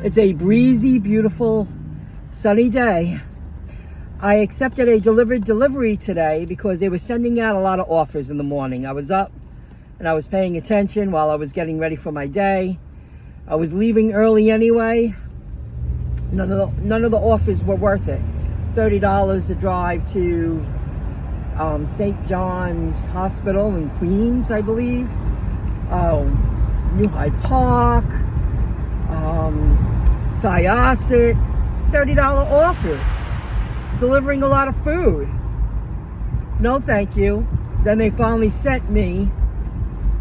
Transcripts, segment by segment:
It's a breezy, beautiful, sunny day. I accepted a delivery today because they were sending out a lot of offers in the morning. I was up and I was paying attention while I was getting ready for my day. I was leaving early anyway. None of the offers were worth it. $30 to drive to St. John's Hospital in Queens, I believe. New Hyde Park, Syosset, $30 offers. Delivering a lot of food. No thank you. Then they finally sent me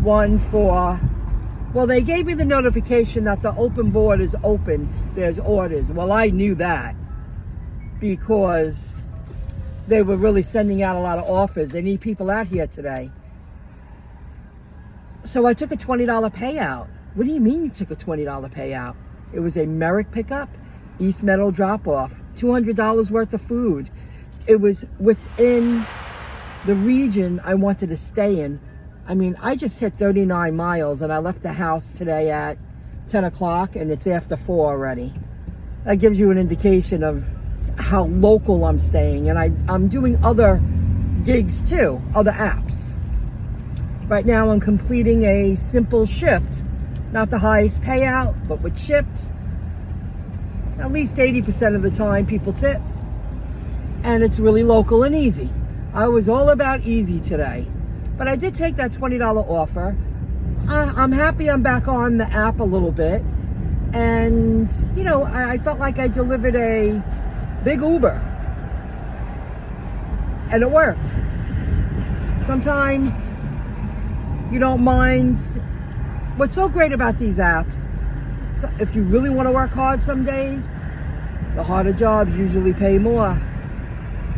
one for, well, they gave me the notification that the open board is open. There's orders. Well, I knew that because they were really sending out a lot of offers. They need people out here today. So I took a $20 payout. What do you mean you took a $20 payout? It was a Merrick pickup, East Meadow drop-off, $200 worth of food. It was within the region I wanted to stay in. I mean, I just hit 39 miles and I left the house today at 10 o'clock and it's after 4 already. That gives you an indication of how local I'm staying. And I'm doing other gigs too, other apps. Right now I'm completing a simple Shipt. Not the highest payout, but with Shipt, at least 80% of the time people tip. And it's really local and easy. I was all about easy today. But I did take that $20 offer. I'm happy I'm back on the app a little bit. And, you know, I felt like I delivered a big Uber. And it worked. Sometimes you don't mind. What's so great about these apps, so if you really want to work hard some days, the harder jobs usually pay more.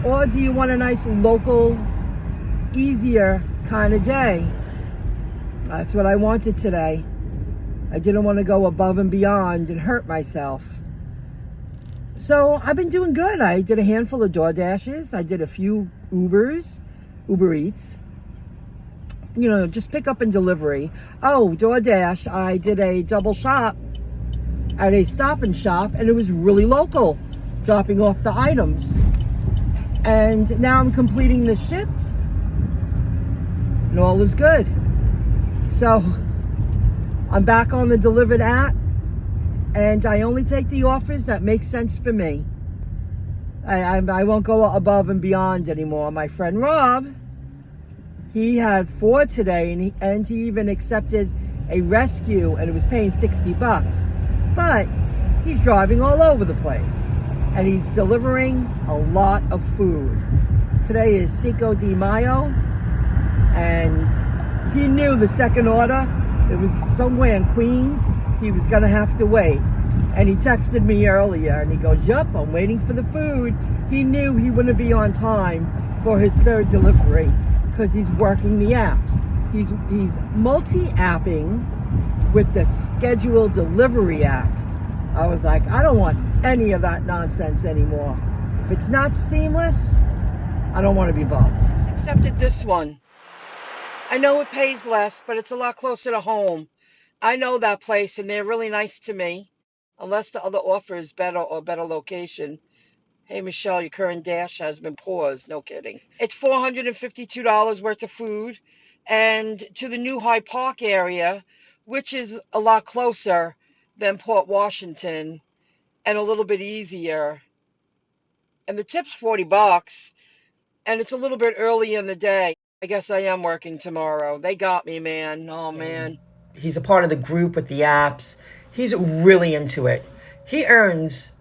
Or do you want a nice local, easier kind of day? That's what I wanted today. I didn't want to go above and beyond and hurt myself. So I've been doing good. I did a handful of DoorDashes. I did a few UberEats. You know, just pick up and delivery. Oh, DoorDash, I did a double shop at a Stop and Shop, and it was really local, dropping off the items. And now I'm completing the Shipt, and all is good. So I'm back on the delivered app, and I only take the offers that make sense for me. I won't go above and beyond anymore. My friend Rob, he had 4 today, and he even accepted a rescue, and it was paying $60. But he's driving all over the place, and he's delivering a lot of food. Today is Cinco de Mayo, and he knew the second order, it was somewhere in Queens, he was gonna have to wait. And he texted me earlier, and he goes, yup, I'm waiting for the food. He knew he wouldn't be on time for his third delivery, because he's working the apps. He's multi-apping with the scheduled delivery apps. I was like, I don't want any of that nonsense anymore. If it's not seamless, I don't want to be bothered. I accepted this one. I know it pays less, but it's a lot closer to home. I know that place, and they're really nice to me, unless the other offer is better or better location. Hey, Michelle, your current dash has been paused. No kidding. It's $452 worth of food, and to the new Hyde Park area, which is a lot closer than Port Washington and a little bit easier. And the tip's $40, and it's a little bit early in the day. I guess I am working tomorrow. They got me, man. Oh, man. He's a part of the group with the apps. He's really into it. He earns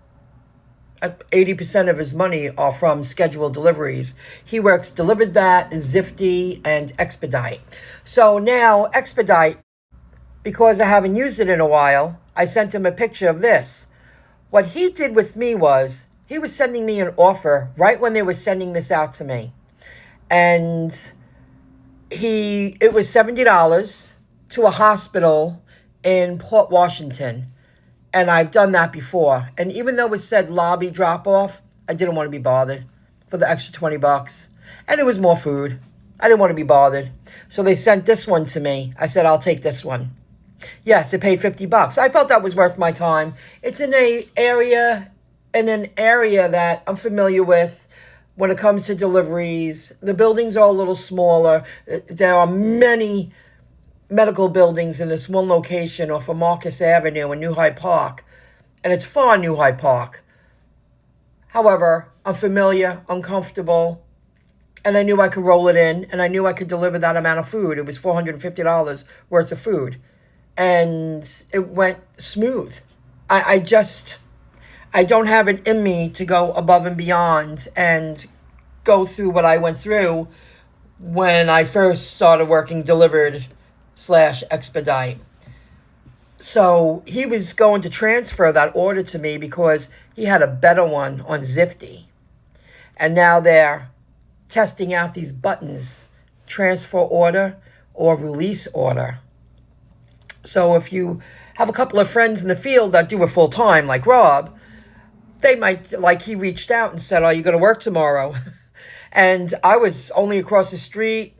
80% of his money are from scheduled deliveries. He works Delivered That, Zifty, and Expedite. So now Expedite, because I haven't used it in a while, I sent him a picture of this. What he did with me was, he was sending me an offer right when they were sending this out to me. And it was $70 to a hospital in Port Washington. And I've done that before. And even though it said lobby drop off, I didn't want to be bothered for the extra $20. And it was more food. I didn't want to be bothered. So they sent this one to me. I said, I'll take this one. Yes, it paid $50. I felt that was worth my time. It's in an area that I'm familiar with when it comes to deliveries. The buildings are a little smaller. There are many medical buildings in this one location off of Marcus Avenue in New Hyde Park, and it's far New Hyde Park. However, I'm familiar, I'm comfortable, and I knew I could roll it in, and I knew I could deliver that amount of food. It was $450 worth of food, and it went smooth. I don't have it in me to go above and beyond and go through what I went through when I first started working delivered / expedite. So he was going to transfer that order to me because he had a better one on Zifty. And now they're testing out these buttons, transfer order or release order. So if you have a couple of friends in the field that do it full time, like Rob, they might, like he reached out and said, are you going to work tomorrow? And I was only across the street.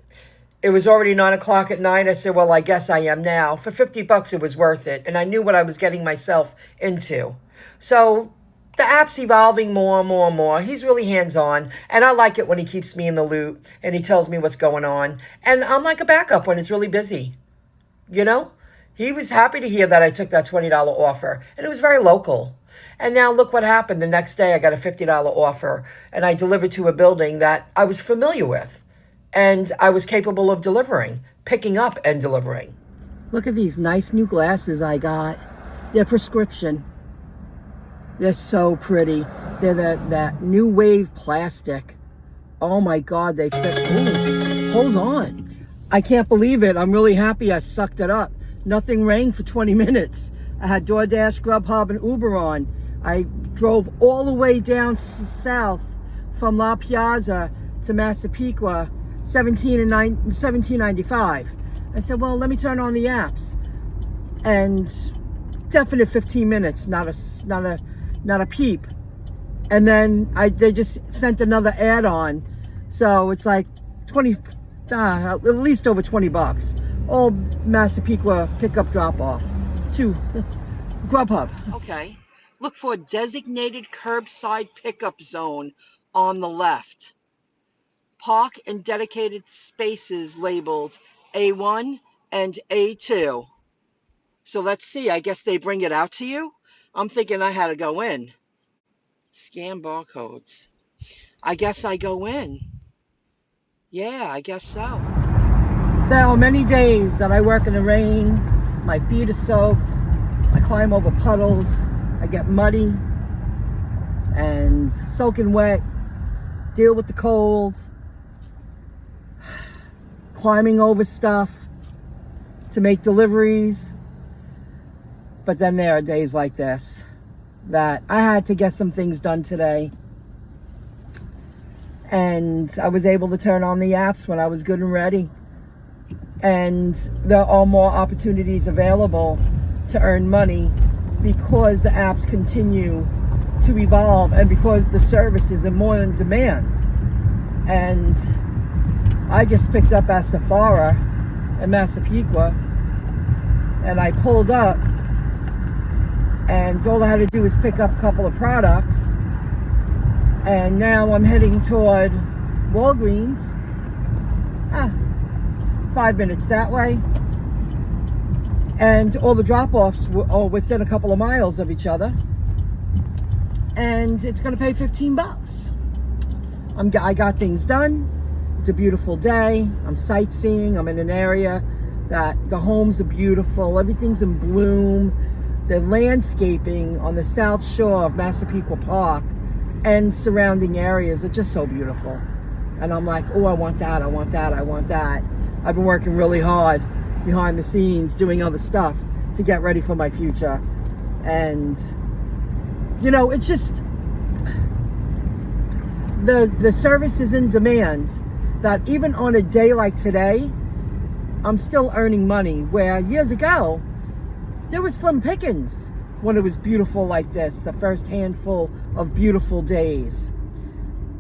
It was already 9 o'clock at night. I said, well, I guess I am now. For $50, it was worth it. And I knew what I was getting myself into. So the app's evolving more and more and more. He's really hands-on. And I like it when he keeps me in the loop and he tells me what's going on. And I'm like a backup when it's really busy. You know? He was happy to hear that I took that $20 offer. And it was very local. And now look what happened. The next day I got a $50 offer. And I delivered to a building that I was familiar with. And I was capable of delivering, picking up and delivering. Look at these nice new glasses I got. They're prescription. They're so pretty. They're that new wave plastic. Oh my God, they fit. Ooh, hold on. I can't believe it. I'm really happy I sucked it up. Nothing rang for 20 minutes. I had DoorDash, Grubhub, and Uber on. I drove all the way down south from La Piazza to Massapequa, 1795. I said, well, let me turn on the apps. And definite 15 minutes, not a peep. And then they just sent another ad on. So it's like at least over $20. All Massapequa pickup drop off to Grubhub. Okay. Look for a designated curbside pickup zone on the left. Park in dedicated spaces labeled A1 and A2. So let's see. I guess they bring it out to you. I'm thinking I had to go in. Scan barcodes. I guess I go in. Yeah, I guess so. There are many days that I work in the rain. My feet are soaked. I climb over puddles. I get muddy and soaking wet. Deal with the cold. Climbing over stuff to make deliveries. But then there are days like this that I had to get some things done today. And I was able to turn on the apps when I was good and ready. And there are more opportunities available to earn money because the apps continue to evolve and because the services are more in demand. And I just picked up at Sephora in Massapequa and I pulled up and all I had to do was pick up a couple of products, and now I'm heading toward Walgreens. 5 minutes that way, and all the drop-offs are within a couple of miles of each other, and it's going to pay $15. I got things done. It's a beautiful day. I'm sightseeing. I'm in an area that the homes are beautiful. Everything's in bloom. The landscaping on the south shore of Massapequa Park and surrounding areas are just so beautiful. And I'm like, oh, I want that, I want that, I want that. I've been working really hard behind the scenes doing other stuff to get ready for my future. And, you know, it's just, the service is in demand that even on a day like today, I'm still earning money, where years ago, there were slim pickings when it was beautiful like this, the first handful of beautiful days,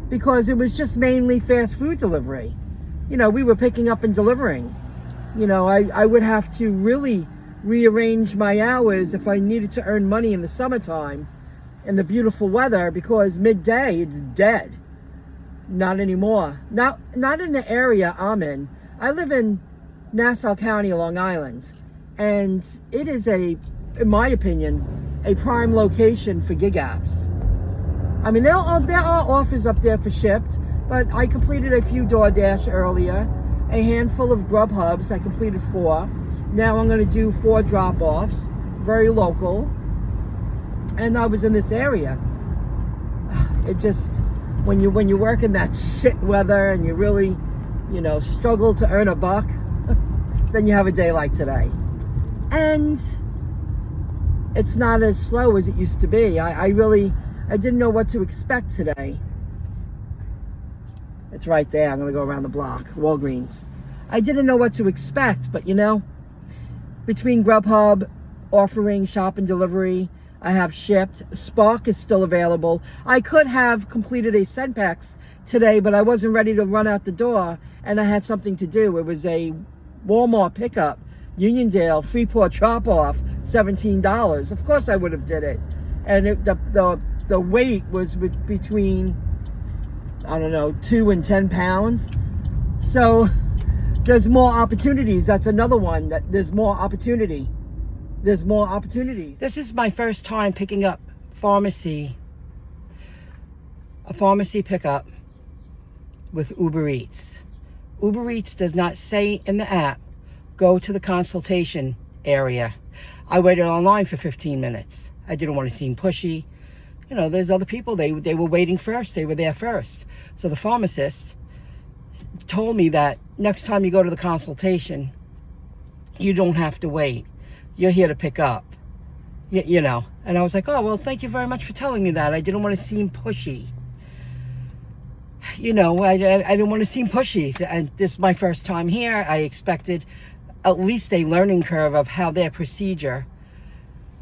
because it was just mainly fast food delivery. You know, we were picking up and delivering. You know, I would have to really rearrange my hours if I needed to earn money in the summertime and the beautiful weather, because midday it's dead. Not anymore. Not in the area I'm in. I live in Nassau County, Long Island, and it is in my opinion, a prime location for gig apps. I mean, there are offers up there for Shipt, but I completed a few DoorDash earlier, a handful of Grubhubs. I completed 4. Now I'm going to do 4 drop-offs, very local. And I was in this area. It just, when you work in that shit weather and you really, struggle to earn a buck, then you have a day like today. And it's not as slow as it used to be. I didn't know what to expect today. It's right there. I'm going to go around the block. Walgreens. I didn't know what to expect, but between Grubhub offering shop and delivery, I have Shipt. Spark is still available. I could have completed a Centpex today, but I wasn't ready to run out the door, and I had something to do. It was a Walmart pickup, Uniondale, Freeport drop-off, $17. Of course I would have did it. And the weight was between, 2 and 10 pounds. So there's more opportunities. That's another one, that there's more opportunity. There's more opportunities. This is my first time picking up a pharmacy pickup with UberEats. UberEats does not say in the app, go to the consultation area. I waited online for 15 minutes. I didn't want to seem pushy. There's other people, they were waiting first. They were there first. So the pharmacist told me that next time you go to the consultation, you don't have to wait. You're here to pick up, And I was like, oh, well, thank you very much for telling me that. I didn't want to seem pushy. I didn't want to seem pushy. And this is my first time here. I expected at least a learning curve of how their procedure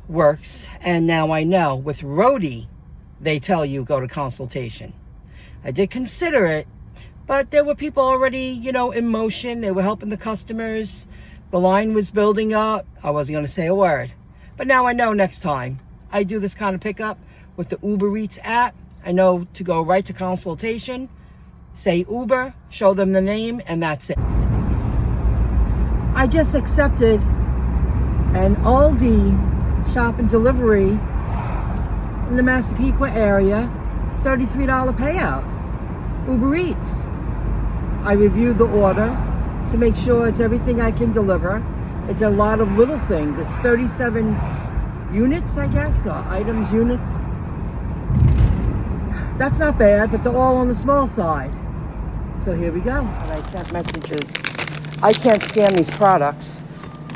works. And now I know. With Rhodey, they tell you go to consultation. I did consider it, but there were people already, in motion. They were helping the customers. The line was building up. I wasn't going to say a word. But now I know next time I do this kind of pickup with the UberEats app, I know to go right to consultation, say Uber, show them the name, and that's it. I just accepted an Aldi shop and delivery in the Massapequa area, $33 payout. UberEats. I reviewed the order to make sure it's everything I can deliver. It's a lot of little things. It's 37 units, I guess, or items, units. That's not bad, but they're all on the small side. So here we go. And I sent messages. I can't scan these products,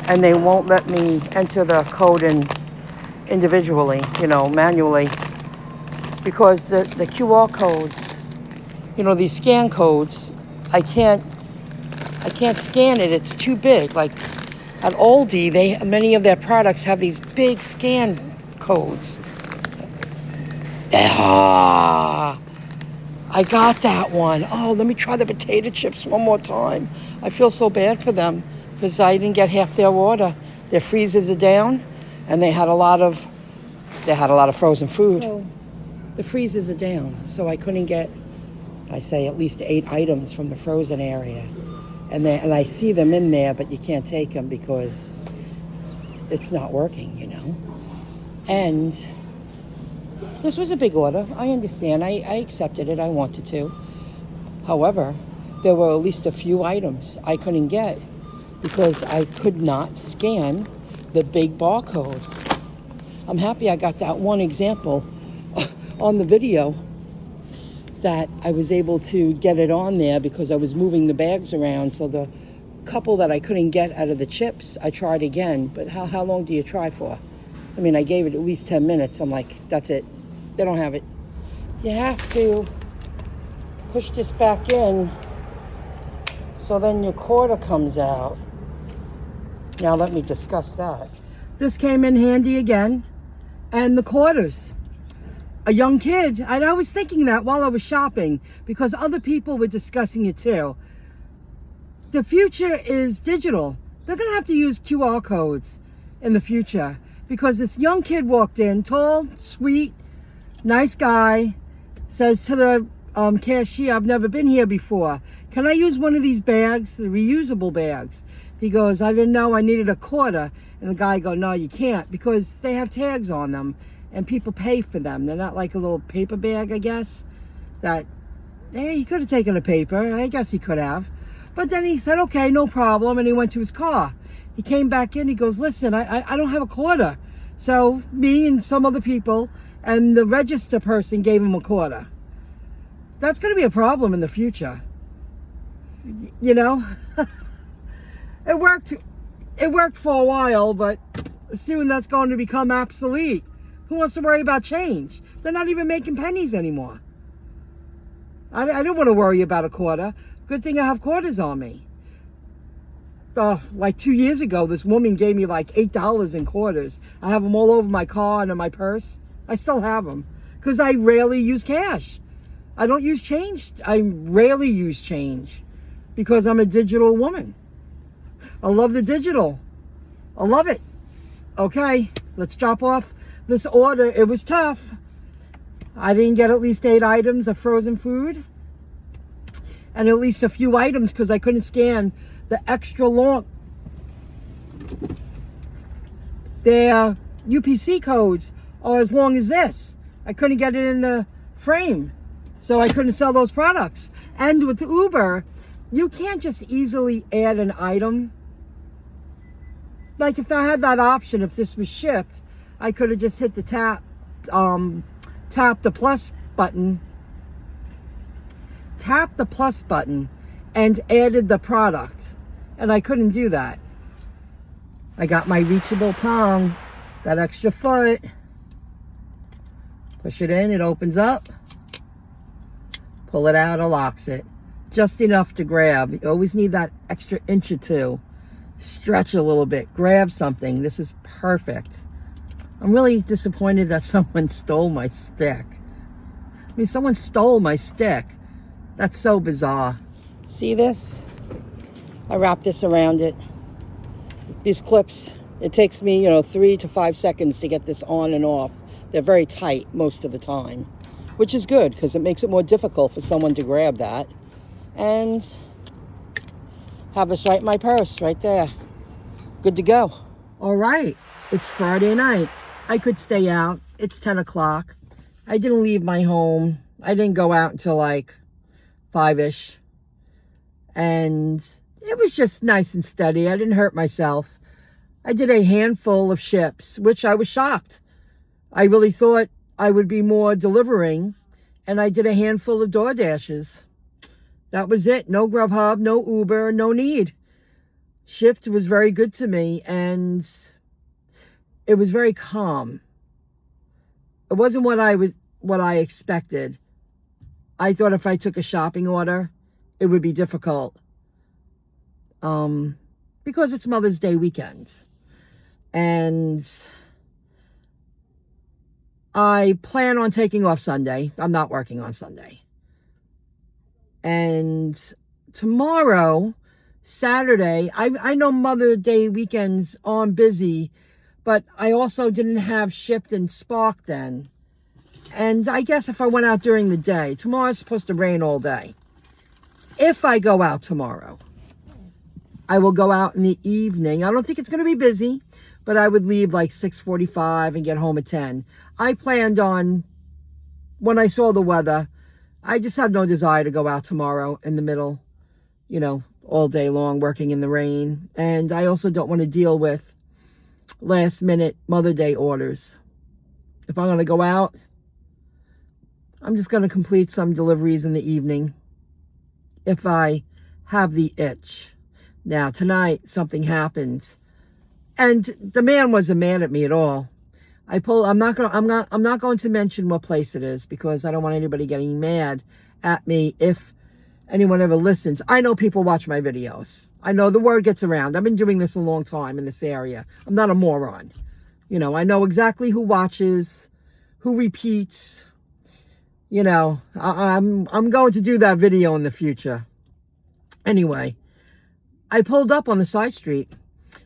and they won't let me enter the code in individually, manually, because the QR codes, these scan codes, I can't scan it. It's too big. Like at Aldi, many of their products have these big scan codes. I got that one. Oh, let me try the potato chips one more time. I feel so bad for them because I didn't get half their order. Their freezers are down, and they had a lot of frozen food. So the freezers are down, so I couldn't get, I say, at least 8 items from the frozen area. And I see them in there, but you can't take them because it's not working, And this was a big order. I understand. I accepted it. I wanted to. However, there were at least a few items I couldn't get because I could not scan the big barcode. I'm happy I got that one example on the video, that I was able to get it on there because I was moving the bags around. So the couple that I couldn't get out of the chips, I tried again. But how long do you try for? I mean, I gave it at least 10 minutes. I'm like, that's it. They don't have it. You have to push this back in so then your quarter comes out. Now let me discuss that. This came in handy again. And the quarters. A young kid, and I was thinking that while I was shopping because other people were discussing it too. The future is digital. They're going to have to use QR codes. in the future. Because this young kid walked in, tall, sweet, nice guy, says to the cashier, I've never been here before. Can I use one of these bags, the reusable bags? He goes, I didn't know I needed a quarter. And the guy goes, no, you can't, because they have tags on them and people pay for them. They're not like a little paper bag, I guess, that, hey, he could have taken a paper. I guess he could have. But then he said, okay, no problem. And he went to his car. He came back in. He goes, listen, I don't have a quarter. So me and some other people and the register person gave him a quarter. That's going to be a problem in the future. You know, it worked for a while, but soon that's going to become obsolete. Who wants to worry about change? They're not even making pennies anymore. I don't want to worry about a quarter. Good thing I have quarters on me. Like 2 years ago, this woman gave me like $8 in quarters. I have them all over my car and in my purse. I still have them because I rarely use cash. I don't use change. I rarely use change because I'm a digital woman. I love the digital. I love it. Okay, let's drop off this order. It was tough. I didn't get at least 8 items of frozen food and at least a few items because I couldn't scan the extra long. Their UPC codes are as long as this. I couldn't get it in the frame, so I couldn't sell those products. And with Uber, you can't just easily add an item. Like if I had that option, if this was Shipt, I could have just hit the tap the plus button, and added the product. And I couldn't do that. I got my reachable tongue, that extra foot. Push it in, it opens up. Pull it out, it locks it. Just enough to grab. You always need that extra inch or two. Stretch a little bit, grab something. This is perfect. I'm really disappointed that someone stole my stick. I mean, someone stole my stick. That's so bizarre. See this? I wrap this around it. These clips, it takes me, 3 to 5 seconds to get this on and off. They're very tight most of the time, which is good because it makes it more difficult for someone to grab that. And have this right in my purse, right there. Good to go. All right, it's Friday night. I could stay out. It's 10 o'clock. I didn't leave my home. I didn't go out until like 5-ish. And it was just nice and steady. I didn't hurt myself. I did a handful of Shipts, which I was shocked. I really thought I would be more delivering. And I did a handful of DoorDashes. That was it. No Grubhub, no Uber, no need. Shipt was very good to me, and it was very calm. It wasn't what I expected. I thought if I took a shopping order, it would be difficult. Because it's Mother's Day weekend. And I plan on taking off Sunday. I'm not working on Sunday. And tomorrow, Saturday, I know Mother's Day weekends aren't busy, but I also didn't have Shipt and Spark then. And I guess if I went out during the day, tomorrow's supposed to rain all day. If I go out tomorrow, I will go out in the evening. I don't think it's going to be busy, but I would leave like 6:45 and get home at 10. I planned on, when I saw the weather, I just have no desire to go out tomorrow in the middle, all day long working in the rain. And I also don't want to deal with last minute Mother's Day orders. If I'm going to go out, I'm just going to complete some deliveries in the evening if I have the itch. Now, tonight, something happened. And the man wasn't mad at me at all. I'm not going to mention what place it is because I don't want anybody getting mad at me if anyone ever listens. I know people watch my videos. I know the word gets around. I've been doing this a long time in this area. I'm not a moron. I know exactly who watches, who repeats. I'm going to do that video in the future. Anyway, I pulled up on the side street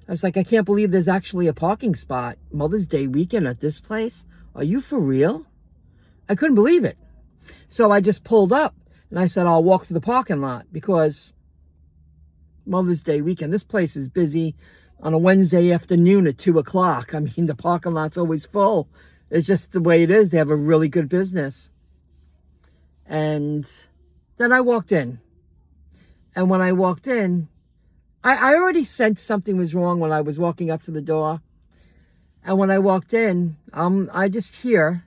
I was like, I can't believe there's actually a parking spot Mother's Day weekend at this place. Are you for real? I couldn't believe it. So I just pulled up and I said, I'll walk through the parking lot because Mother's Day weekend, this place is busy on a Wednesday afternoon at 2 o'clock. I mean, the parking lot's always full. It's just the way it is. They have a really good business. And then I walked in. And when I walked in, I already sensed something was wrong when I was walking up to the door. And when I walked in, I just hear,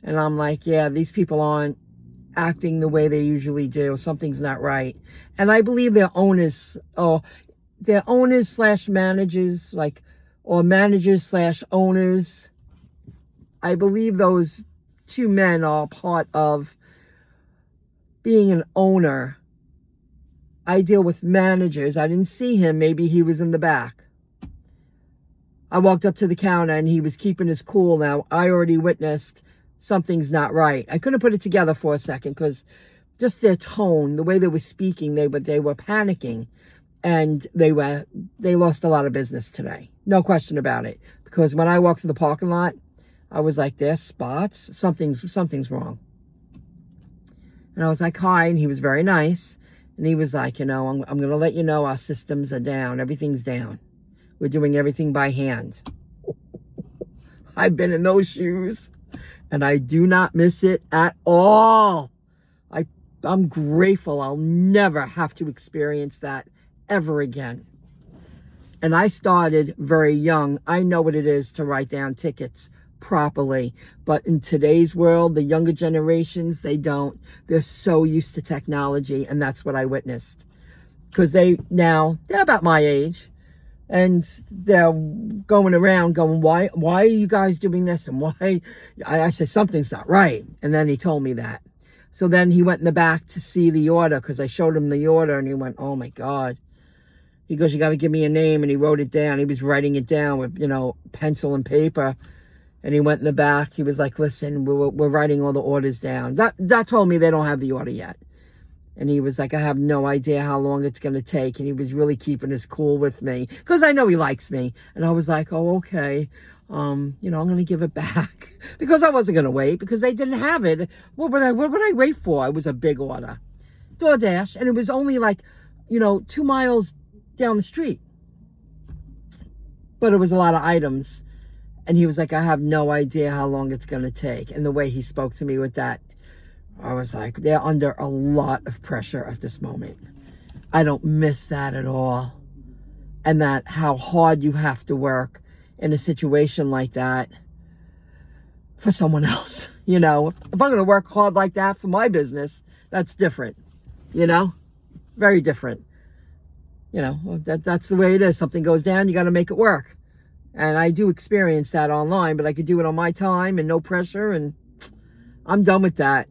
and I'm like, yeah, these people aren't acting the way they usually do. Something's not right. And I believe their owners slash managers, or managers slash owners. I believe those two men are part of being an owner. I deal with managers. I didn't see him. Maybe he was in the back. I walked up to the counter and he was keeping his cool. Now, I already witnessed something's not right. I couldn't put it together for a second because just their tone, the way they were speaking, they were panicking, and they lost a lot of business today. No question about it. Because when I walked through the parking lot, I was like, there's spots. Something's wrong. And I was like, hi, and he was very nice. And he was like, I'm going to let you know our systems are down. Everything's down. We're doing everything by hand. I've been in those shoes, and I do not miss it at all. I'm grateful I'll never have to experience that ever again. And I started very young. I know what it is to write down tickets properly. But in today's world, the younger generations, they don't. They're so used to technology, and that's what I witnessed. Because they're about my age, and they're going around going, why are you guys doing this? And why? I said, something's not right. And then he told me that. So then he went in the back to see the order, because I showed him the order, and he went, oh my God. He goes, you got to give me a name. And he wrote it down. He was writing it down with, pencil and paper. And he went in the back. He was like, listen, we're writing all the orders down. That told me they don't have the order yet. And he was like, I have no idea how long it's going to take. And he was really keeping his cool with me, because I know he likes me. And I was like, oh, okay. I'm going to give it back, because I wasn't going to wait, because they didn't have it. What would I wait for? It was a big order. DoorDash. And it was only 2 miles down the street. But it was a lot of items. And he was like, I have no idea how long it's going to take. And the way he spoke to me with that, I was like, they're under a lot of pressure at this moment. I don't miss that at all. And that how hard you have to work in a situation like that for someone else. If I'm going to work hard like that for my business, that's different. Very different. That's the way it is. Something goes down, you got to make it work. And I do experience that online, but I could do it on my time and no pressure, and I'm done with that.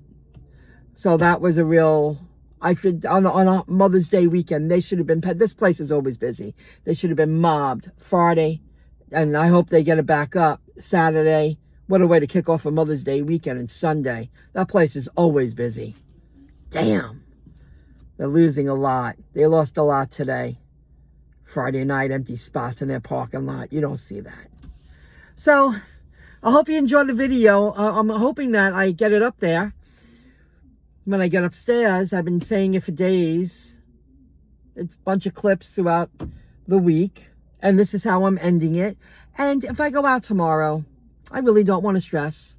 So that was a real, on a Mother's Day weekend, they should have been, this place is always busy. They should have been mobbed Friday, and I hope they get it back up Saturday. What a way to kick off a Mother's Day weekend, and Sunday. That place is always busy. Damn. They're losing a lot. They lost a lot today. Friday night, empty spots in their parking lot. You don't see that. So I hope you enjoy the video. I'm hoping that I get it up there when I get upstairs. I've been saying it for days. It's a bunch of clips throughout the week, and this is how I'm ending it. And if I go out tomorrow, I really don't want to stress.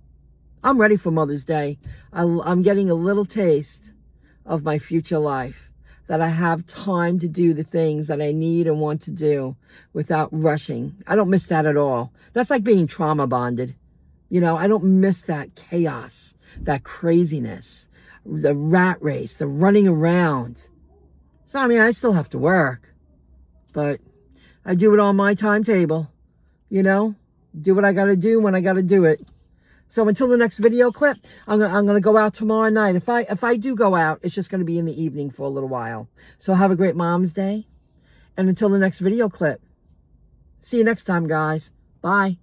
I'm ready for Mother's Day. I'm getting a little taste of my future life, that I have time to do the things that I need and want to do without rushing. I don't miss that at all. That's like being trauma bonded. I don't miss that chaos, that craziness, the rat race, the running around. So, I still have to work, but I do it on my timetable, do what I got to do when I got to do it. So until the next video clip, I'm gonna go out tomorrow night. If I do go out, it's just gonna be in the evening for a little while. So have a great Mom's Day, and until the next video clip, see you next time, guys. Bye.